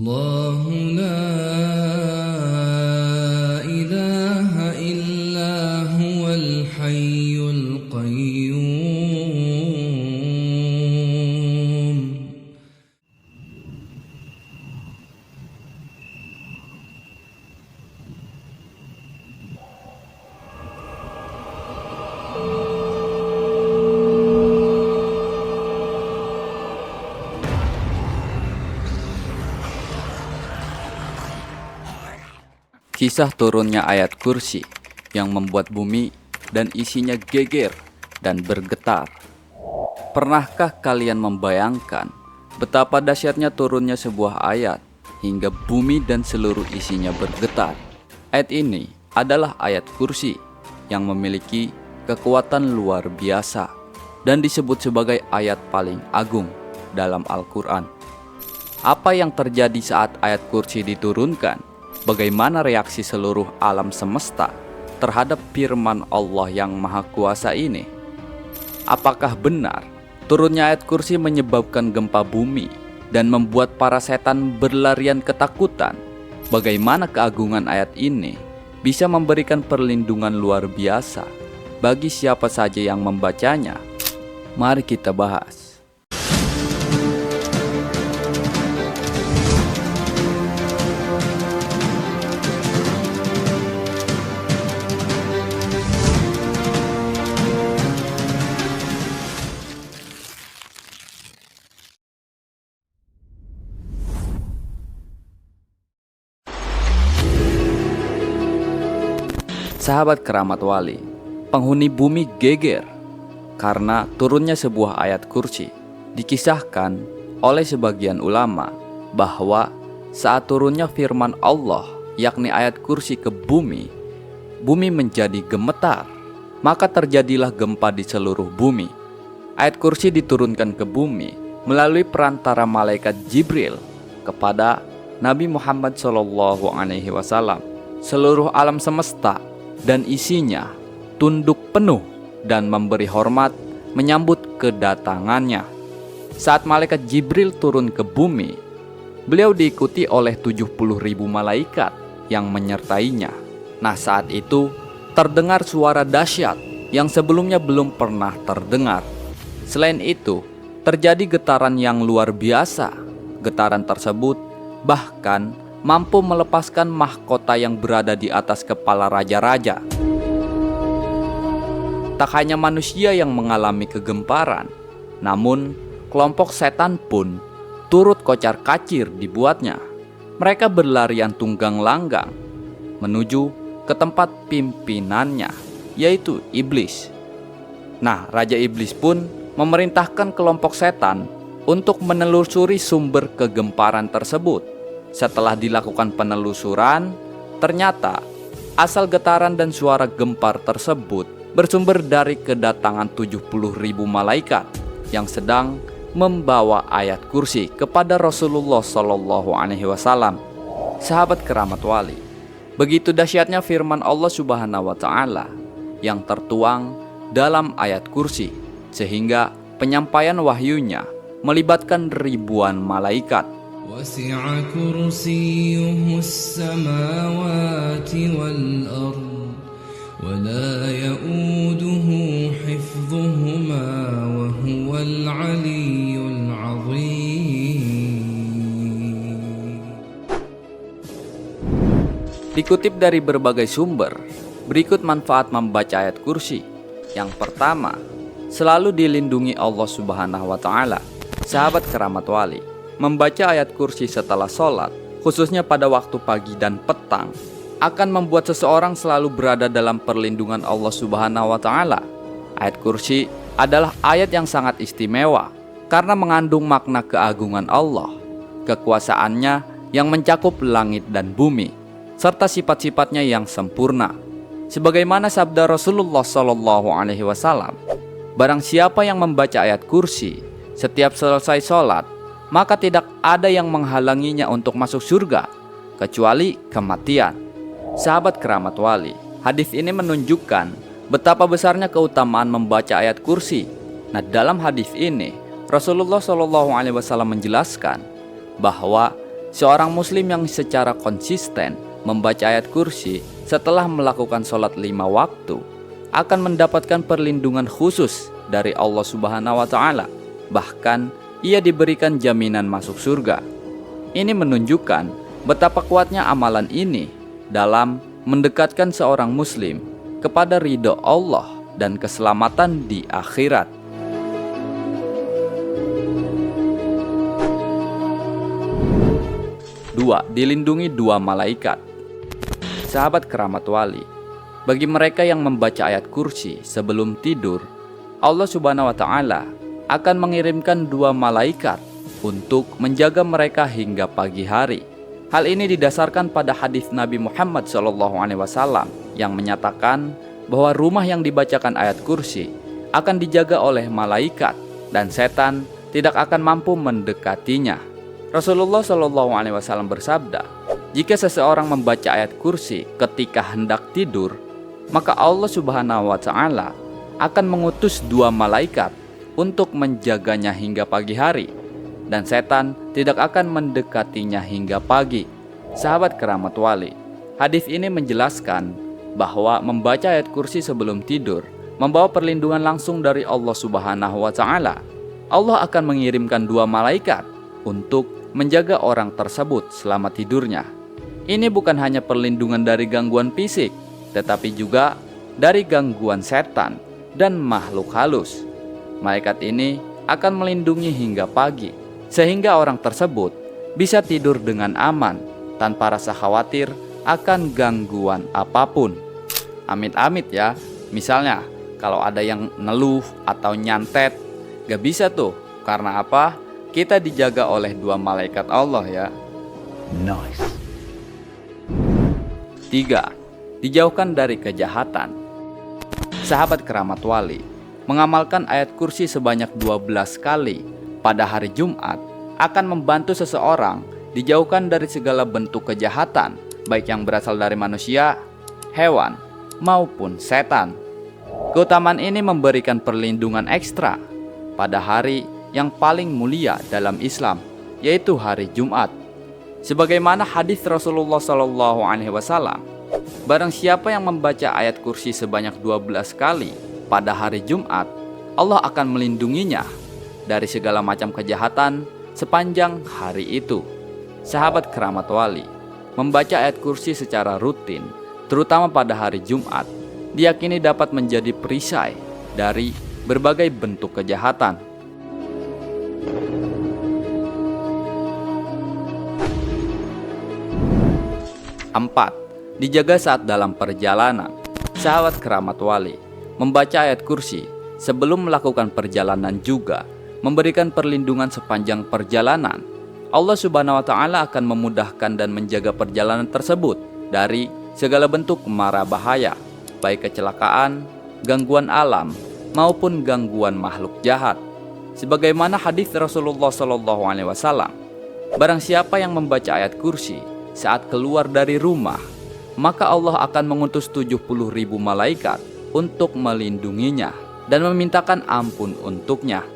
الله لا إله إلا هو الحي القيوم. Kisah turunnya ayat kursi yang membuat bumi dan isinya geger dan bergetar. Pernahkah kalian membayangkan betapa dahsyatnya turunnya sebuah ayat hingga bumi dan seluruh isinya bergetar? Ayat ini adalah ayat kursi yang memiliki kekuatan luar biasa dan disebut sebagai ayat paling agung dalam Al-Quran. Apa yang terjadi saat ayat kursi diturunkan? Bagaimana reaksi seluruh alam semesta terhadap firman Allah yang Maha Kuasa ini? Apakah benar turunnya ayat kursi menyebabkan gempa bumi dan membuat para setan berlarian ketakutan? Bagaimana keagungan ayat ini bisa memberikan perlindungan luar biasa bagi siapa saja yang membacanya? Mari kita bahas. Sahabat keramat wali, penghuni bumi geger karena turunnya sebuah ayat kursi. Dikisahkan oleh sebagian ulama bahwa saat turunnya firman Allah, yakni ayat kursi ke bumi, bumi menjadi gemetar. Maka terjadilah gempa di seluruh bumi. Ayat kursi diturunkan ke bumi melalui perantara malaikat Jibril kepada Nabi Muhammad SAW. Seluruh alam semesta dan isinya tunduk penuh dan memberi hormat menyambut kedatangannya. Saat malaikat Jibril turun ke bumi, beliau diikuti oleh 70.000 malaikat yang menyertainya. Nah, saat itu terdengar suara dahsyat yang sebelumnya belum pernah terdengar. Selain itu, terjadi getaran yang luar biasa. Getaran tersebut bahkan mampu melepaskan mahkota yang berada di atas kepala raja-raja. Tak hanya manusia yang mengalami kegemparan, namun kelompok setan pun turut kocar-kacir dibuatnya. Mereka berlarian tunggang langgang menuju ke tempat pimpinannya, yaitu iblis. Nah, Raja Iblis pun memerintahkan kelompok setan untuk menelusuri sumber kegemparan tersebut. Setelah dilakukan penelusuran, ternyata asal getaran dan suara gempar tersebut bersumber dari kedatangan 70.000 malaikat yang sedang membawa ayat kursi kepada Rasulullah SAW. Sahabat keramat wali, begitu dahsyatnya firman Allah Subhanahu wa Ta'ala yang tertuang dalam ayat kursi, sehingga penyampaian wahyunya melibatkan ribuan malaikat. وسع كرسيه السماوات والأرض ولا يؤوده حفظهما وهو العلي العظيم. Dikutip dari berbagai sumber, berikut manfaat membaca ayat kursi. Yang pertama, selalu dilindungi Allah Subhanahu wa Ta'ala. Sahabat keramat wali, membaca ayat kursi setelah sholat, khususnya pada waktu pagi dan petang, akan membuat seseorang selalu berada dalam perlindungan Allah Subhanahu wa Ta'ala. Ayat kursi adalah ayat yang sangat istimewa karena mengandung makna keagungan Allah, kekuasaannya yang mencakup langit dan bumi, serta sifat-sifatnya yang sempurna. Sebagaimana sabda Rasulullah SAW, barang siapa yang membaca ayat kursi setiap selesai sholat, maka tidak ada yang menghalanginya untuk masuk surga, kecuali kematian. Sahabat keramat wali, hadis ini menunjukkan betapa besarnya keutamaan membaca ayat kursi. Nah, dalam hadis ini Rasulullah SAW menjelaskan bahwa seorang muslim yang secara konsisten membaca ayat kursi setelah melakukan sholat 5 waktu akan mendapatkan perlindungan khusus dari Allah Subhanahu wa Ta'ala. Bahkan ia diberikan jaminan masuk surga. Ini menunjukkan betapa kuatnya amalan ini dalam mendekatkan seorang muslim kepada ridho Allah dan keselamatan di akhirat. 2. Dilindungi 2 malaikat. Sahabat keramat wali, bagi mereka yang membaca ayat kursi sebelum tidur, Allah Subhanahu wa Ta'ala akan mengirimkan 2 malaikat untuk menjaga mereka hingga pagi hari. Hal ini didasarkan pada hadis Nabi Muhammad SAW yang menyatakan bahwa rumah yang dibacakan ayat kursi akan dijaga oleh malaikat dan setan tidak akan mampu mendekatinya. Rasulullah SAW bersabda, jika seseorang membaca ayat kursi ketika hendak tidur, maka Allah Subhanahu wa Ta'ala akan mengutus 2 malaikat untuk menjaganya hingga pagi hari, dan setan tidak akan mendekatinya hingga pagi. Sahabat keramat wali, hadis ini menjelaskan bahwa membaca ayat kursi sebelum tidur membawa perlindungan langsung dari Allah Subhanahu wa Ta'ala. Allah akan mengirimkan 2 malaikat untuk menjaga orang tersebut selama tidurnya. Ini bukan hanya perlindungan dari gangguan fisik, tetapi juga dari gangguan setan dan makhluk halus. Malaikat ini akan melindungi hingga pagi, sehingga orang tersebut bisa tidur dengan aman tanpa rasa khawatir akan gangguan apapun. Amit-amit ya, misalnya kalau ada yang neluh atau nyantet, gak bisa tuh. Karena apa? Kita dijaga oleh 2 malaikat Allah ya. Nice. 3. Dijauhkan dari kejahatan. Sahabat keramat wali, mengamalkan ayat kursi sebanyak 12 kali pada hari Jumat akan membantu seseorang dijauhkan dari segala bentuk kejahatan, baik yang berasal dari manusia, hewan, maupun setan. Keutamaan ini memberikan perlindungan ekstra pada hari yang paling mulia dalam Islam, yaitu hari Jumat. Sebagaimana hadis Rasulullah SAW, barang siapa yang membaca ayat kursi sebanyak 12 kali pada hari Jumat, Allah akan melindunginya dari segala macam kejahatan sepanjang hari itu. Sahabat keramat wali, membaca ayat kursi secara rutin, terutama pada hari Jumat, diyakini dapat menjadi perisai dari berbagai bentuk kejahatan. 4. Dijaga saat dalam perjalanan. Sahabat keramat wali, membaca ayat kursi sebelum melakukan perjalanan juga memberikan perlindungan sepanjang perjalanan. Allah Subhanahu wa Ta'ala akan memudahkan dan menjaga perjalanan tersebut dari segala bentuk mara bahaya, baik kecelakaan, gangguan alam, maupun gangguan makhluk jahat. Sebagaimana hadis Rasulullah SAW, barang siapa yang membaca ayat kursi saat keluar dari rumah, maka Allah akan mengutus 70.000 malaikat untuk melindunginya dan memintakan ampun untuknya.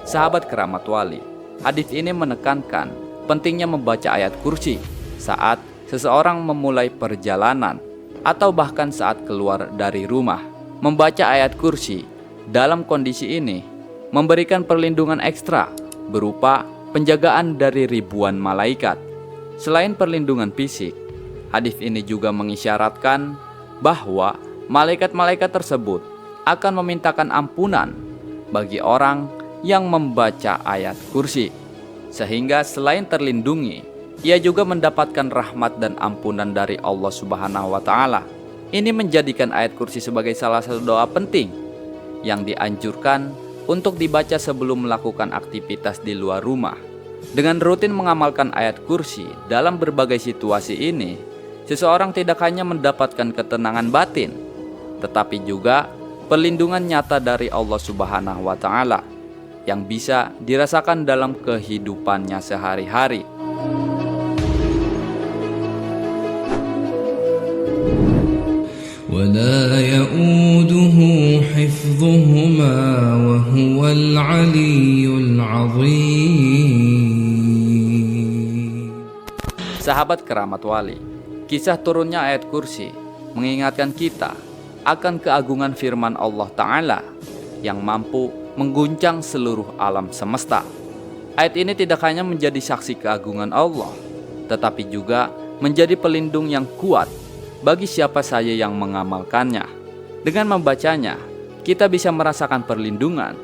Sahabat keramat wali, hadis ini menekankan pentingnya membaca ayat kursi saat seseorang memulai perjalanan atau bahkan saat keluar dari rumah. Membaca ayat kursi dalam kondisi ini memberikan perlindungan ekstra berupa penjagaan dari ribuan malaikat. Selain perlindungan fisik, hadis ini juga mengisyaratkan bahwa malaikat-malaikat tersebut akan memintakan ampunan bagi orang yang membaca ayat kursi, sehingga selain terlindungi, ia juga mendapatkan rahmat dan ampunan dari Allah Subhanahu wa Ta'ala. Ini menjadikan ayat kursi sebagai salah satu doa penting yang dianjurkan untuk dibaca sebelum melakukan aktivitas di luar rumah. Dengan rutin mengamalkan ayat kursi dalam berbagai situasi ini, seseorang tidak hanya mendapatkan ketenangan batin, tetapi juga perlindungan nyata dari Allah Subhanahu wa Ta'ala yang bisa dirasakan dalam kehidupannya sehari-hari. ولا يؤوده حفظهما وهو العلي العظيم. Sahabat keramat wali, kisah turunnya ayat kursi mengingatkan kita akan keagungan firman Allah Ta'ala yang mampu mengguncang seluruh alam semesta. Ayat ini tidak hanya menjadi saksi keagungan Allah, tetapi juga menjadi pelindung yang kuat bagi siapa saja yang mengamalkannya. Dengan membacanya, kita bisa merasakan perlindungan,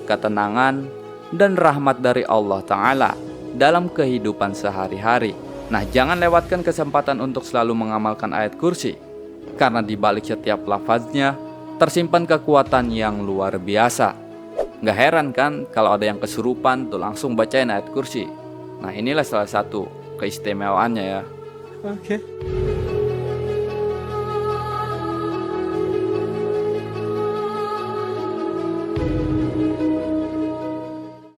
ketenangan, dan rahmat dari Allah Ta'ala dalam kehidupan sehari-hari. Nah, jangan lewatkan kesempatan untuk selalu mengamalkan ayat kursi, karena di balik setiap lafaznya tersimpan kekuatan yang luar biasa. Gak heran kan kalau ada yang kesurupan tuh langsung bacain ayat kursi. Nah, inilah salah satu keistimewaannya ya. Oke.